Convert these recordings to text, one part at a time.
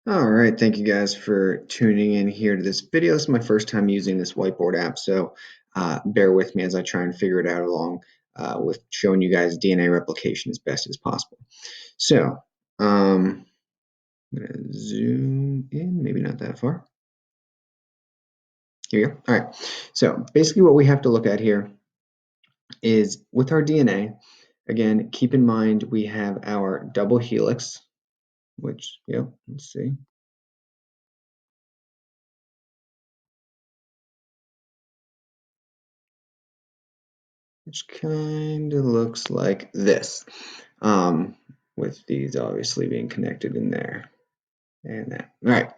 All right, thank you guys for tuning in here to this video. This is my first time using this Whiteboard app, so bear with me as I try and figure it out along with showing you guys DNA replication as best as possible. So I'm going to zoom in, maybe not that far. Here we go. All right, so basically what we have to look at here is with our DNA, again, keep in mind we have our double helix, which, let's see. Which kind of looks like this, with these obviously being connected in there and that. All right,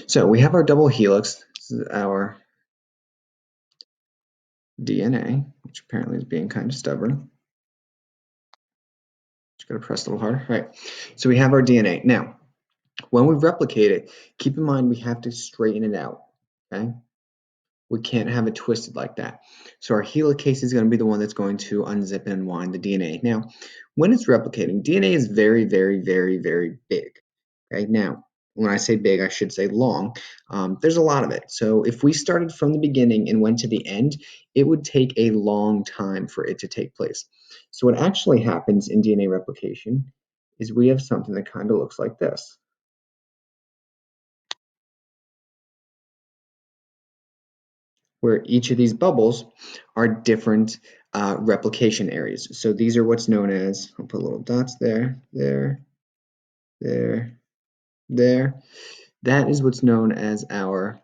so we have our double helix. This is our DNA, which apparently is being kind of stubborn. Just gotta press a little harder. All right, so we have our DNA. Now, when we replicate it, keep in mind we have to straighten it out, okay? We can't have it twisted like that. So our helicase is going to be the one that's going to unzip and unwind the DNA. Now, when it's replicating, DNA is very, very, very, very big. Okay, now, when I say big, I should say long. There's a lot of it. So if we started from the beginning and went to the end, it would take a long time for it to take place. So what actually happens in DNA replication is we have something that kind of looks like this, where each of these bubbles are different replication areas. So these are what's known as, I'll put little dots there, there, there, there. That is what's known as our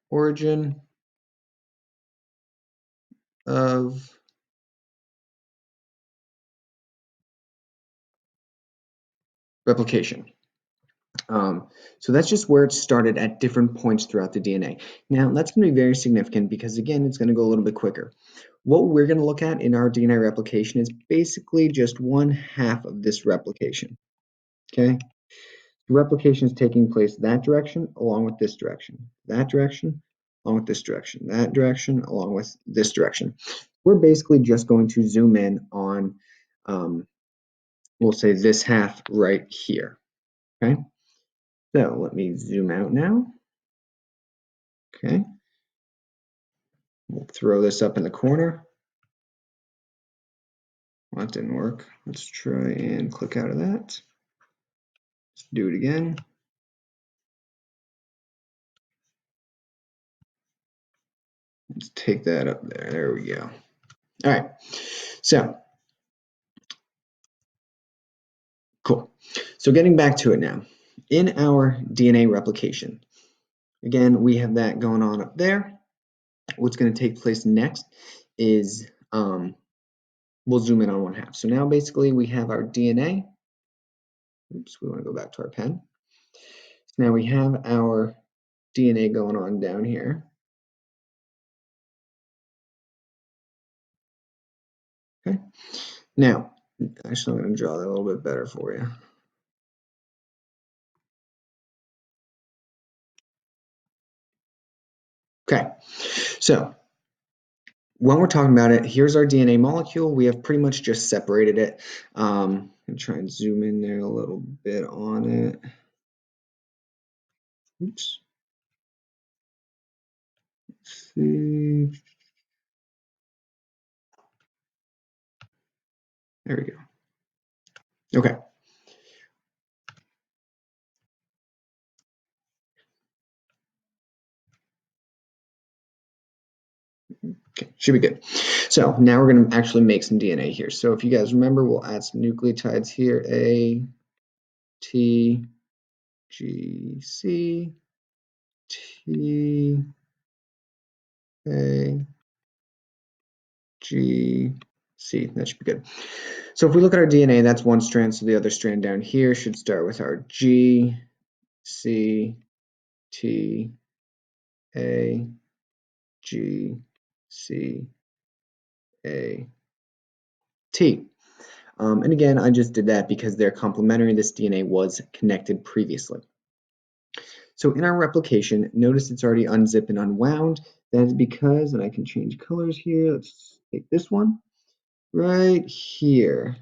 origin of replication. So that's just where it started at different points throughout the DNA. Now, that's going to be very significant because, again, it's going to go a little bit quicker. What we're going to look at in our DNA replication is basically just 1/2 of this replication, okay? Replication is taking place that direction along with this direction, that direction along with this direction, that direction along with this direction. We're basically just going to zoom in on, we'll say this half right here, okay? So let me zoom out now. Okay, we'll throw this up in the corner. Well, that didn't work. Let's try and click out of that. Let's do it again. Let's take that up there. There we go. All right, so cool. So getting back to it now. In our DNA replication, again, we have that going on up there. What's going to take place next is we'll zoom in on 1/2. So now basically we have our DNA. Oops, we want to go back to our pen. So now we have our DNA going on down here. Okay. Now, actually, I'm going to draw that a little bit better for you. Okay, so when we're talking about it, here's our DNA molecule. We have pretty much just separated it. I'm going to try and zoom in there a little bit on it. Oops. Let's see. There we go. Okay. Okay, should be good. So now we're going to actually make some DNA here. So if you guys remember, we'll add some nucleotides here. A, T, G, C, T, A, G, C. That should be good. So if we look at our DNA, that's one strand. So the other strand down here should start with our G, C, T, A, G, C, A, T. And again, I just did that because they're complementary. This DNA was connected previously. So in our replication, notice it's already unzipped and unwound. That is because, and I can change colors here. Let's take this one right here.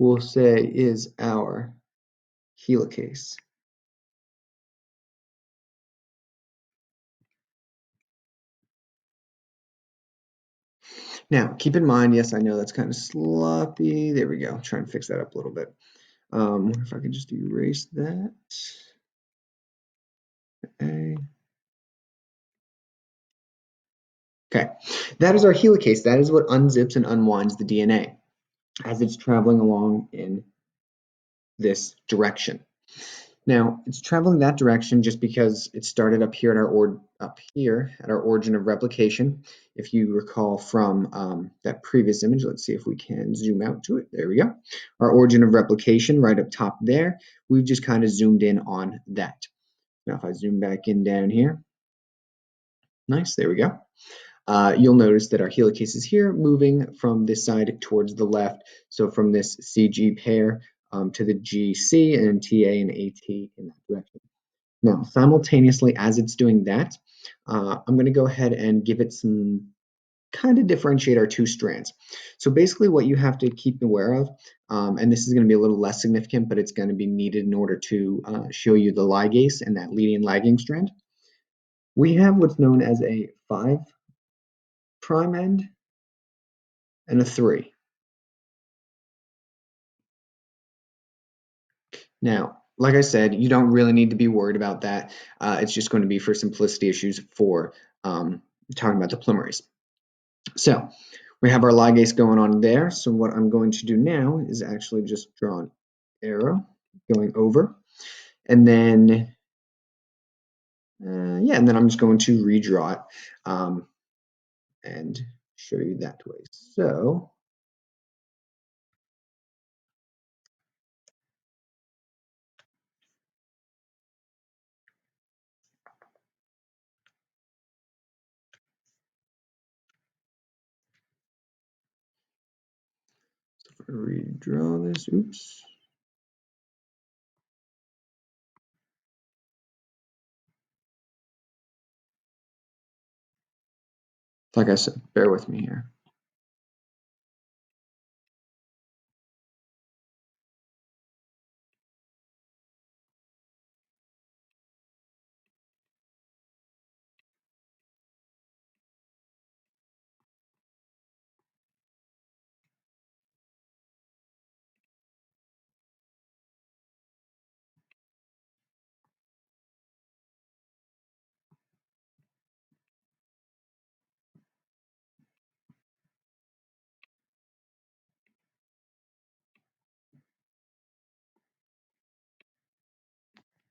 we'll say is our helicase. Now, keep in mind, yes, I know that's kind of sloppy. There we go. Try and fix that up a little bit. Wonder if I can just erase that. A. Okay, that is our helicase. That is what unzips and unwinds the DNA as it's traveling along in this direction. Now, it's traveling that direction just because it started up here at our origin of replication. If you recall from that previous image, let's see if we can zoom out to it. There we go. Our origin of replication right up top there. We've just kind of zoomed in on that. Now, if I zoom back in down here, nice, there we go. You'll notice that our helicase is here, moving from this side towards the left. So from this CG pair to the GC and TA and AT in that direction. Now, simultaneously as it's doing that, I'm going to go ahead and give it some kind of differentiate our two strands. So basically what you have to keep aware of, and this is going to be a little less significant, but it's going to be needed in order to show you the ligase and that leading and lagging strand. We have what's known as a 5' end and a 3. Now, like I said, you don't really need to be worried about that. It's just going to be for simplicity issues for talking about the polymerase. So we have our ligase going on there. So what I'm going to do now is actually just draw an arrow going over. And then, and then I'm just going to redraw it and show you that way. So if I redraw this, oops. Like I said, bear with me here.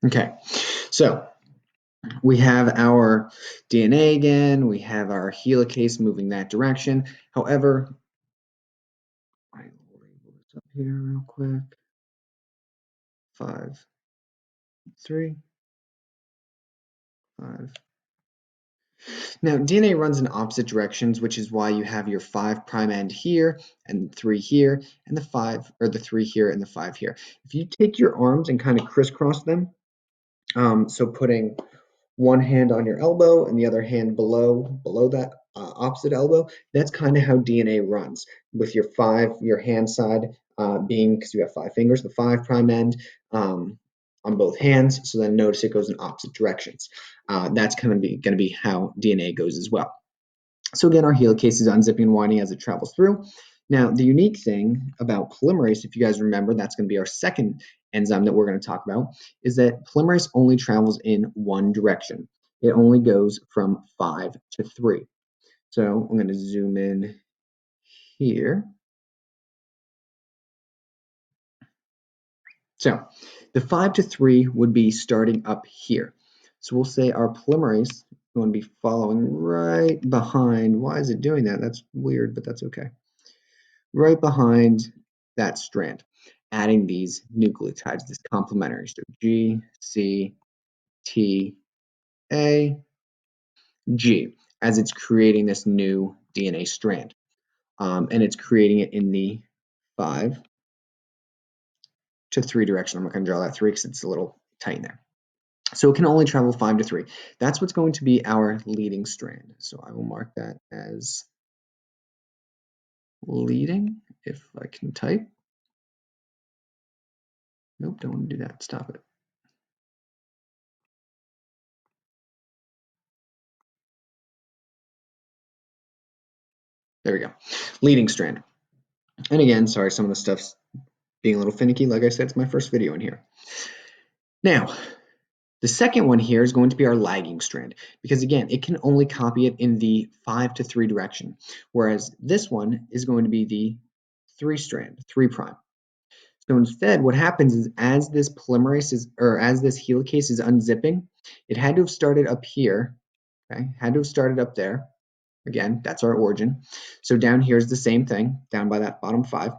Okay, so we have our DNA again, we have our helicase moving that direction. However, I will label this up here real quick. 5, 3, 5. Now, DNA runs in opposite directions, which is why you have your 5' end here and 3 here, and the 5 or the 3 here and the 5 here. If you take your arms and kind of crisscross them, so putting one hand on your elbow and the other hand below that opposite elbow, that's kind of how DNA runs, with your hand side being, because you have 5 fingers, the 5' end on both hands. So then notice it goes in opposite directions. That's going to be how DNA goes as well. So again, our helicase is unzipping and winding as it travels through. Now, the unique thing about polymerase, if you guys remember, that's going to be our second enzyme that we're going to talk about, is that polymerase only travels in one direction. It only goes from 5 to 3. So I'm going to zoom in here. So the 5 to 3 would be starting up here. So we'll say our polymerase is going to be following right behind. Why is it doing that? That's weird, but that's okay. Right behind that strand, adding these nucleotides, this complementary. So G, C, T, A, G, as it's creating this new DNA strand. And it's creating it in the 5 to 3 direction. I'm not going to draw that 3 because it's a little tight there. So it can only travel 5 to 3. That's what's going to be our leading strand. So I will mark that as leading if I can type. Nope, don't want to do that. Stop it. There we go. Leading strand. And again, sorry, some of the stuff's being a little finicky. Like I said, it's my first video in here. Now, the second one here is going to be our lagging strand, because again, it can only copy it in the 5 to 3 direction, whereas this one is going to be the 3 strand, 3 prime. So instead, what happens is as this polymerase is, or as this helicase is unzipping, it had to have started up here, okay? Had to have started up there. Again, that's our origin. So down here is the same thing, down by that bottom 5.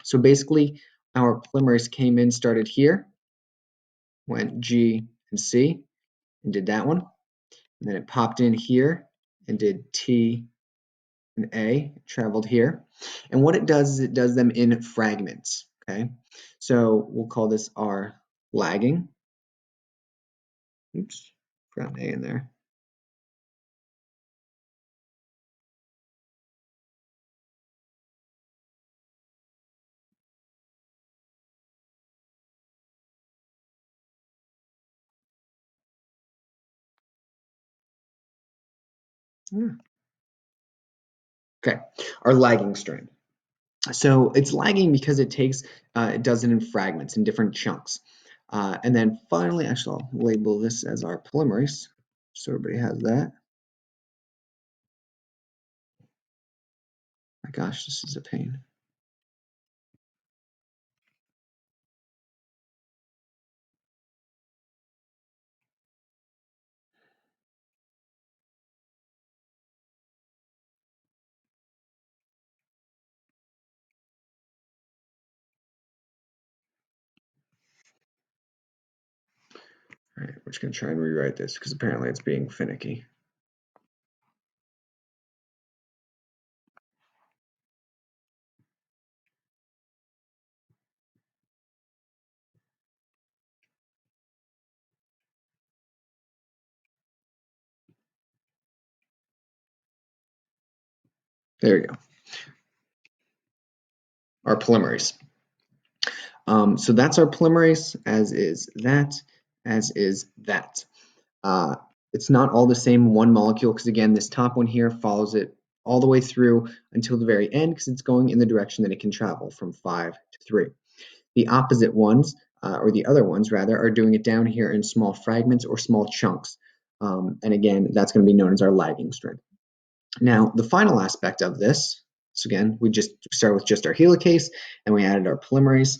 So basically, our polymerase came in, started here, went G and C, and did that one. And then it popped in here and did T and A, traveled here. And what it does is it does them in fragments, okay? So we'll call this our lagging. Oops, forgot an A in there. Okay, our lagging strand. So it's lagging because it takes, it does it in fragments, in different chunks. And then finally, actually, I'll label this as our polymerase, so everybody has that. My gosh, this is a pain. All right, we're just going to try and rewrite this because apparently it's being finicky. There you go. Our polymerase. So that's our polymerase, as is that, as is that. Uh, it's not all the same one molecule because again, this top one here follows it all the way through until the very end because it's going in the direction that it can travel from 5 to 3. The opposite ones, or the other ones rather, are doing it down here in small fragments or small chunks. And again, that's going to be known as our lagging strand. Now, the final aspect of this, so again, we just started with just our helicase and we added our polymerase.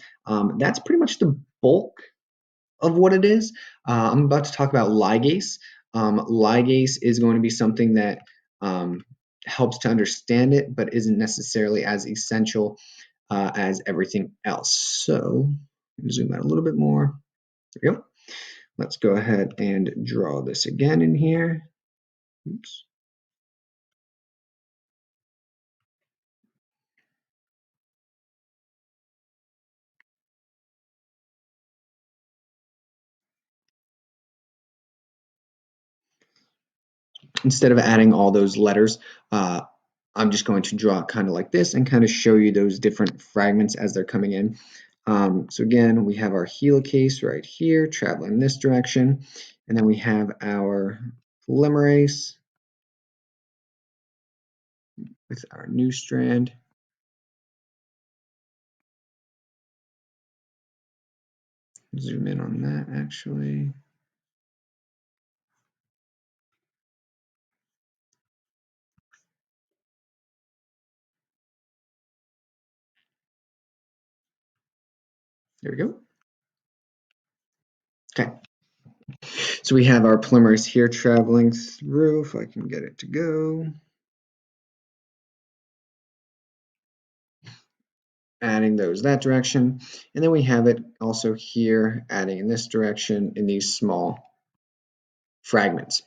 That's pretty much the bulk of what it is. I'm about to talk about ligase. Ligase is going to be something that helps to understand it, but isn't necessarily as essential as everything else. So zoom out a little bit more. There we go. Let's go ahead and draw this again in here. Oops. Instead of adding all those letters, I'm just going to draw it kind of like this and kind of show you those different fragments as they're coming in. So again, we have our helicase right here traveling this direction, and then we have our polymerase with our new strand. Zoom in on that actually. There we go. Okay. So we have our polymerase here traveling through, if I can get it to go. Adding those that direction. And then we have it also here adding in this direction in these small fragments.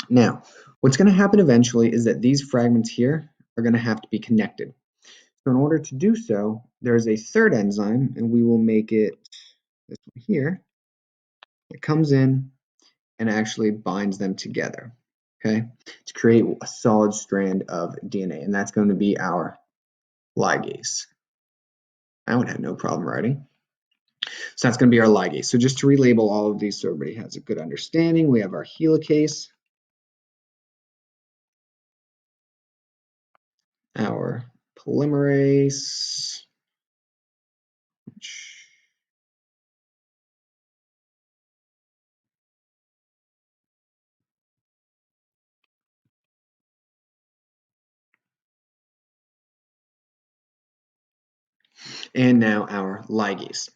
Now, what's going to happen eventually is that these fragments here are going to have to be connected. So in order to do so, there's a third enzyme, and we will make it this one here. It comes in and actually binds them together, okay, to create a solid strand of DNA, and that's going to be our ligase. I would have no problem writing. So that's going to be our ligase. So just to relabel all of these so everybody has a good understanding, we have our helicase, our polymerase, and now our ligase.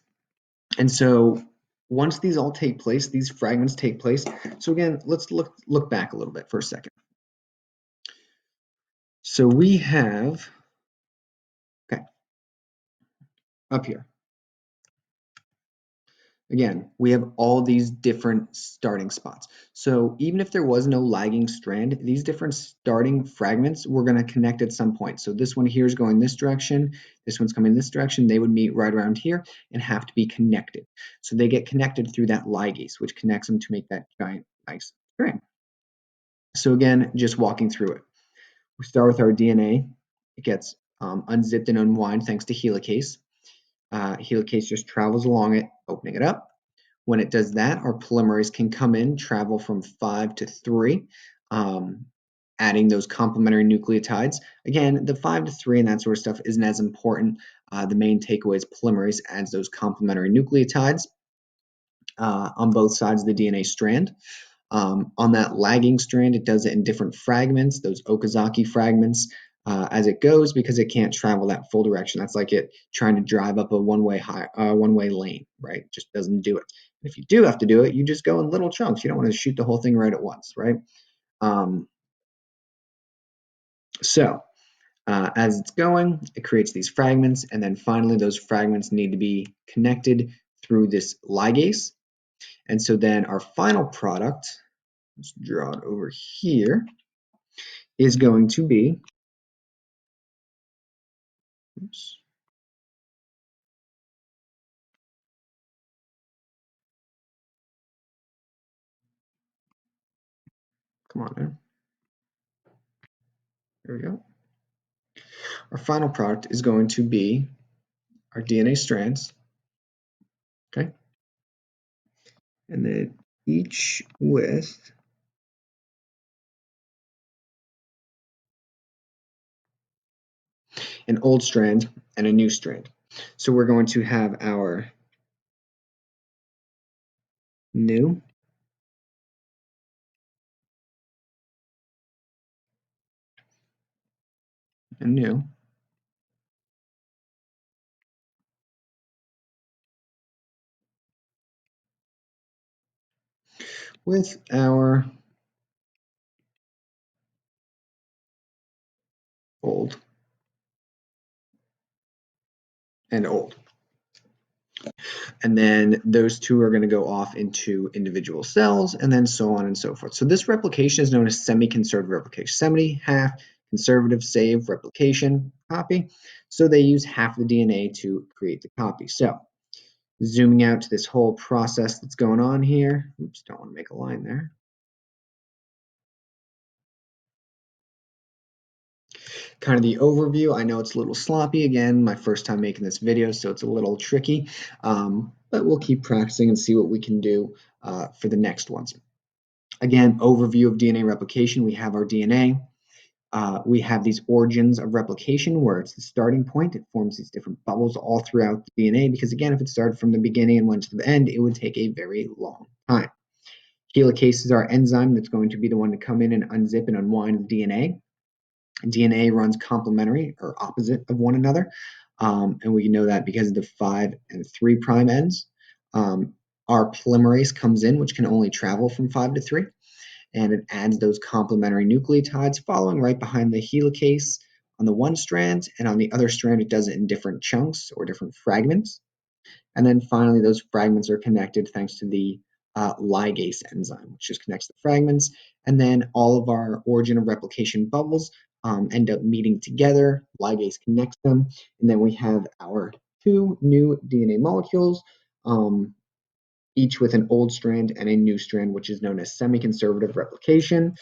And so once these all take place, these fragments take place. So again, let's look back a little bit for a second. So we have, okay, up here. Again, we have all these different starting spots. So even if there was no lagging strand, these different starting fragments were going to connect at some point. So this one here is going this direction, this one's coming this direction. They would meet right around here and have to be connected. So they get connected through that ligase, which connects them to make that giant nice strand. So again, just walking through it. We start with our DNA. It gets unzipped and unwind thanks to helicase. Helicase just travels along it, opening it up. When it does that, our polymerase can come in, travel from 5 to 3, adding those complementary nucleotides. Again, the 5 to 3 and that sort of stuff isn't as important. The main takeaway is polymerase adds those complementary nucleotides on both sides of the DNA strand. On that lagging strand, it does it in different fragments, those Okazaki fragments, as it goes, because it can't travel that full direction. That's like it trying to drive up a one-way lane, right? It just doesn't do it. If you do have to do it, you just go in little chunks. You don't want to shoot the whole thing right at once, right? So as it's going, it creates these fragments, and then finally those fragments need to be connected through this ligase. And so then our final product, let's draw it over here, is going to be, oops, come on now. There we go. Our final product is going to be our DNA strands, okay? And then each with an old strand and a new strand. So we're going to have our new and new with our old and old. And then those two are going to go off into individual cells, and then so on and so forth. So this replication is known as semi-conservative replication. Semi, half, conservative, save, replication, copy. So they use half the DNA to create the copy. So zooming out to this whole process that's going on here. Oops, don't want to make a line there. Kind of the overview. I know it's a little sloppy. Again, my first time making this video, so it's a little tricky, but we'll keep practicing and see what we can do for the next ones. Again, overview of DNA replication. We have our DNA. We have these origins of replication where it's the starting point. It forms these different bubbles all throughout the DNA because, again, if it started from the beginning and went to the end, it would take a very long time. Helicase is our enzyme that's going to be the one to come in and unzip and unwind the DNA. DNA runs complementary or opposite of one another, and we know that because of the 5 and 3 prime ends. Our polymerase comes in, which can only travel from 5 to 3, and it adds those complementary nucleotides following right behind the helicase on the one strand, and on the other strand it does it in different chunks or different fragments. And then finally those fragments are connected thanks to the ligase enzyme, which just connects the fragments. And then all of our origin of replication bubbles end up meeting together. Ligase connects them. And then we have our 2 new DNA molecules, each with an old strand and a new strand, which is known as semiconservative replication.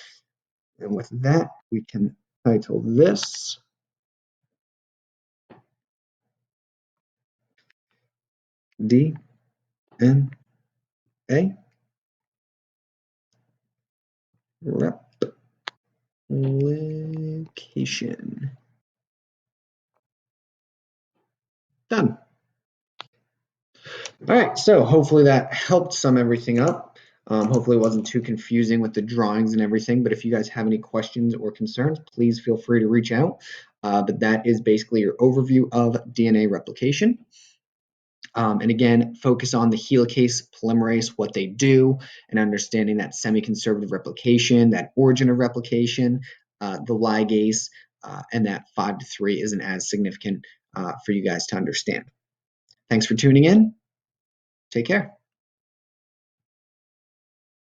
And with that, we can title this D Replication. Done. All right, so hopefully that helped sum everything up. Hopefully it wasn't too confusing with the drawings and everything, but if you guys have any questions or concerns, please feel free to reach out. But that is basically your overview of DNA replication. And again, focus on the helicase polymerase, what they do, and understanding that semiconservative replication, that origin of replication, the ligase, and that 5 to 3 isn't as significant for you guys to understand. Thanks for tuning in. Take care.